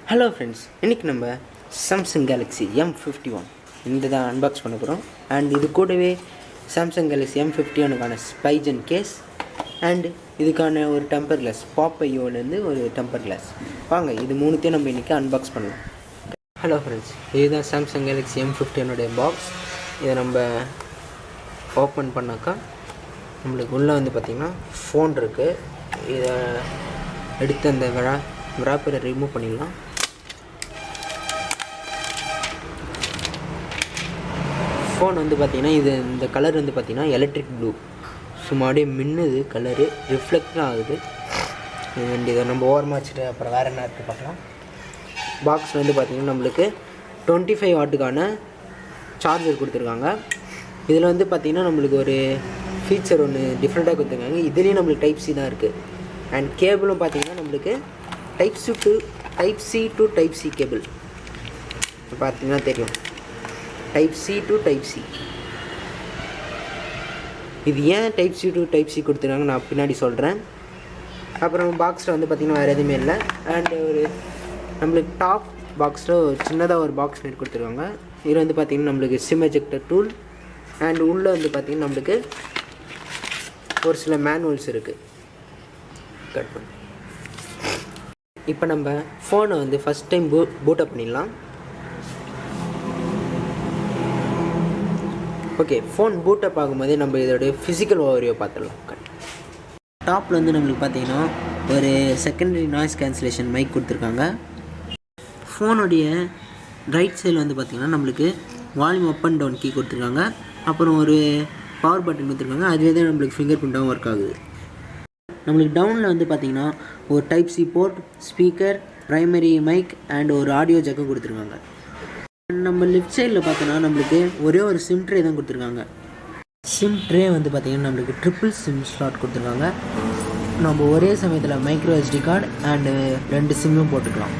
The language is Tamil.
ஹலோ ஃப்ரெண்ட்ஸ், இன்றைக்கி நம்ம சாம்சங் கேலக்ஸி M51 இந்த தான் அன்பாக்ஸ் பண்ண போகிறோம். அண்ட் இது கூடவே சாம்சங் கேலக்ஸி M51க்கான ஸ்பைஜன் கேஸ் அண்ட் இதுக்கான ஒரு டெம்பர் கிளாஸ், பாப்பையோலேருந்து ஒரு டெம்பர் கிளாஸ். வாங்க இது மூணுத்தையும் நம்ம இன்றைக்கி அன்பாக்ஸ் பண்ணலாம். ஹலோ ஃப்ரெண்ட்ஸ், இதுதான் சாம்சங் கேலக்ஸி M51 பாக்ஸ். இதை நம்ம ஓப்பன் பண்ணாக்கா நம்மளுக்கு உள்ளே வந்து பார்த்திங்கன்னா ஃபோன் இருக்குது. இதை எடுத்து அந்த விராப்பரை ரிமூவ் பண்ணிடலாம். ஃபோன் வந்து பார்த்திங்கன்னா இந்த கலர் வந்து பார்த்திங்கன்னா எலக்ட்ரிக் ப்ளூ, சும்மா அப்படியே மின்னுது, கலரு ரிஃப்ளெக்ட்லாம் ஆகுது. இதை நம்ம ஓரமாக வச்சுட்டு அப்புறம் வேறு என்ன இருக்குது பார்க்கலாம். பாக்ஸில் வந்து பார்த்திங்கன்னா நம்மளுக்கு 25 வாட்டுக்கான சார்ஜர் கொடுத்துருக்காங்க. இதில் வந்து பார்த்திங்கன்னா நம்மளுக்கு ஒரு ஃபீச்சர் ஒன்று டிஃப்ரெண்ட்டாக கொடுத்துருக்காங்க. இதுலேயும் நம்மளுக்கு டைப் சி தான் இருக்குது. அண்ட் கேபிளும் பார்த்திங்கன்னா நம்மளுக்கு type C to type C cable பார்த்திங்கன்னா தெரியும். Type C to type C. இது ஏன் type C to type C கொடுத்துருக்காங்க நான் பின்னாடி சொல்கிறேன். அப்புறம் பாக்ஸில் வந்து பார்த்திங்கன்னா வேறு எதுவுமே இல்லை. அண்டு ஒரு நம்மளுக்கு டாப் பாக்ஸில் சின்னதாக ஒரு பாக்ஸ் மாதிரி கொடுத்துருக்காங்க. இதில் வந்து பார்த்திங்கன்னா நம்மளுக்கு சிம் எஜெக்டர் டூல் அண்ட் உள்ளே வந்து பார்த்திங்கன்னா நம்மளுக்கு ஒரு சில மேனுவல்ஸ் இருக்குது. கட் பண்ணி இப்போ நம்ம ஃபோனை வந்து ஃபஸ்ட் டைம் பூட் அப் பண்ணிடலாம். ஓகே, ஃபோன் பூட் அப் ஆகும்போதே நம்ம இதோடைய ஃபிசிக்கல் ஓவர்வியூ பார்த்துடலாம். டாப்பில் வந்து நம்மளுக்கு பார்த்தீங்கன்னா ஒரு செகண்டரி நாய்ஸ் கேன்சலேஷன் மைக் கொடுத்துருக்காங்க. ஃபோனுடைய ரைட் சைடில் வந்து பார்த்திங்கன்னா நம்மளுக்கு volume up and down key கொடுத்துருக்காங்க. அப்புறம் ஒரு பவர் பட்டன் கொடுத்துருக்காங்க. அதுவே தான் நம்மளுக்கு ஃபிங்கர் பிரிண்ட்டாகவும் ஒர்க் ஆகுது. நம்மளுக்கு டவுனில் வந்து பார்த்திங்கன்னா ஒரு type C port, speaker, primary mic and a audio ஜாக்கும் கொடுத்துருக்காங்க. நம்ம லெஃப்ட் சைடில் பார்த்தோன்னா நம்மளுக்கு ஒரே ஒரு சிம் ட்ரே தான் கொடுத்துருக்காங்க. சிம் ட்ரே வந்து பார்த்திங்கன்னா நம்மளுக்கு ட்ரிபிள் சிம் ஸ்லாட் கொடுத்துருக்காங்க. நம்ம ஒரே சமயத்தில் மைக்ரோ SD கார்டு அண்டு 2 சிம்மும் போட்டுக்கலாம்.